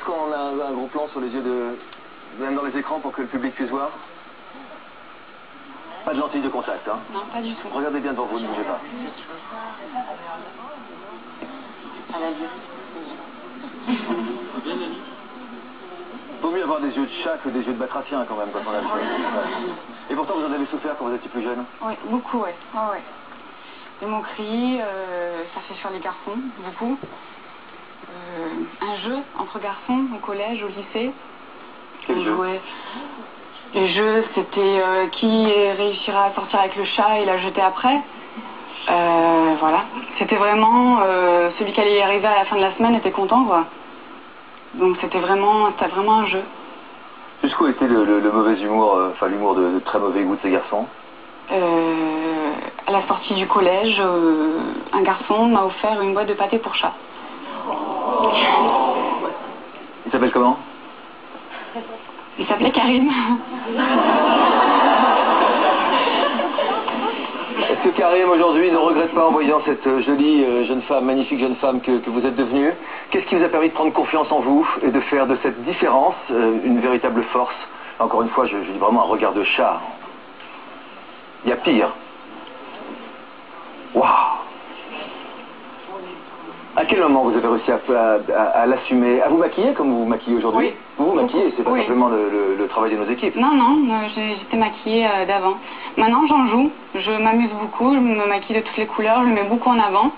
Est-ce qu'on a un gros plan sur les yeux de... même dans les écrans pour que le public puisse voir? Pas de lentilles de contact, hein? Non, pas du tout. Regardez bien devant vous, ne bougez pas. Vaut mieux avoir des yeux de chat que des yeux de batracien quand même quand on a le choix. Et pourtant vous en avez souffert quand vous étiez plus jeune? Oui, beaucoup, oui. Oh, ouais. Des moqueries, ça fait sur les garçons, beaucoup. Un jeu entre garçons au collège, au lycée. Quel jeu? Les jeux, c'était qui réussira à sortir avec le chat et la jeter après. Voilà. C'était vraiment celui qui allait y arriver à la fin de la semaine était content, quoi. Donc c'était vraiment un jeu. Jusqu'où était le mauvais humour, enfin l'humour de très mauvais goût de ces garçons? À la sortie du collège, un garçon m'a offert une boîte de pâté pour chat. Il s'appelle comment? Il s'appelait Karim. Est-ce que Karim aujourd'hui ne regrette pas en voyant cette jolie jeune femme, magnifique jeune femme que vous êtes devenue? Qu'est-ce qui vous a permis de prendre confiance en vous et de faire de cette différence une véritable force? Encore une fois, je dis vraiment un regard de chat. Il y a pire. Waouh! À quel moment vous avez réussi à l'assumer, à vous maquiller comme vous vous maquillez aujourd'hui? Oui. Vous vous maquillez, c'est pas Oui. simplement le travail de nos équipes. Non, j'étais maquillée d'avant. Maintenant, j'en joue. Je m'amuse beaucoup, je me maquille de toutes les couleurs, je le mets beaucoup en avant.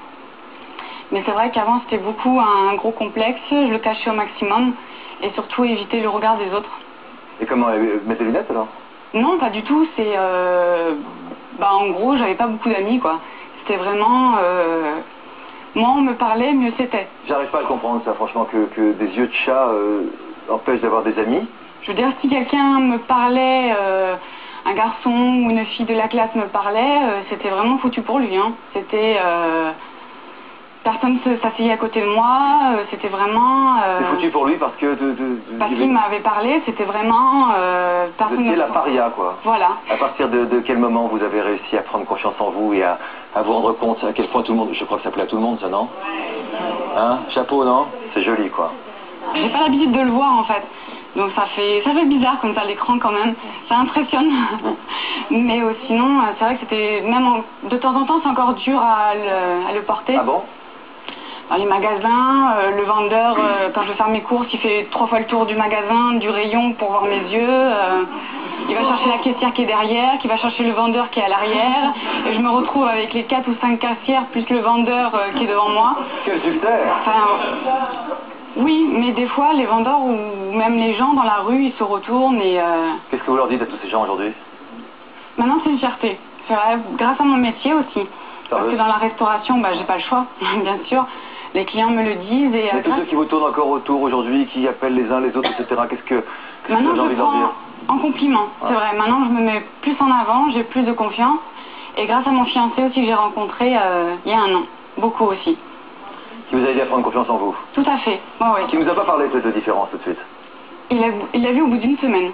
Mais c'est vrai qu'avant, c'était beaucoup un gros complexe, je le cachais au maximum. Et surtout, éviter le regard des autres. Et comment, mettre des lunettes alors? Non, pas du tout. C'est... en gros, j'avais pas beaucoup d'amis, quoi. C'était vraiment... Moins on me parlait, mieux c'était. J'arrive pas à le comprendre, ça, franchement, que des yeux de chat empêchent d'avoir des amis. Je veux dire, si quelqu'un me parlait, un garçon ou une fille de la classe me parlait, c'était vraiment foutu pour lui, hein. C'était... personne ne s'asseyait à côté de moi, c'était vraiment... C'est foutu pour lui parce que... Parce qu'il m'avait parlé, c'était vraiment... C'était la paria, quoi. Voilà. À partir de quel moment vous avez réussi à prendre confiance en vous et à vous rendre compte à quel point tout le monde... Je crois que ça plaît à tout le monde, ça, non? Hein? Chapeau, non? C'est joli, quoi. J'ai pas l'habitude de le voir, en fait. Donc ça fait bizarre comme ça à l'écran quand même, ça impressionne. Mais sinon, c'est vrai que c'était, même de temps en temps, c'est encore dur à le porter. Ah bon? Dans les magasins, le vendeur, quand je vais faire mes courses, il fait 3 fois le tour du magasin, du rayon pour voir mes yeux. Il va chercher la caissière qui est derrière, qui va chercher le vendeur qui est à l'arrière. Et je me retrouve avec les 4 ou 5 caissières plus le vendeur qui est devant moi. Quel succès! Oui, mais des fois, les vendeurs ou même les gens dans la rue, ils se retournent et... Qu'est-ce que vous leur dites à tous ces gens aujourd'hui? Maintenant, c'est une fierté. C'est vrai, grâce à mon métier aussi. Parce que dans la restauration, j'ai pas le choix, bien sûr. Les clients me le disent et... Mais tous ceux qui vous tournent encore autour aujourd'hui, qui appellent les uns les autres, etc., qu'est-ce que vous avez envie de leur dire? En compliment, c'est vrai. Maintenant, je me mets plus en avant, j'ai plus de confiance. Et grâce à mon fiancé aussi que j'ai rencontré il y a un an. Beaucoup aussi. Qui vous a aidé à prendre confiance en vous? Tout à fait, oui. Qui vous a pas parlé de cette différence tout de suite? Il l'a vu au bout d'une semaine.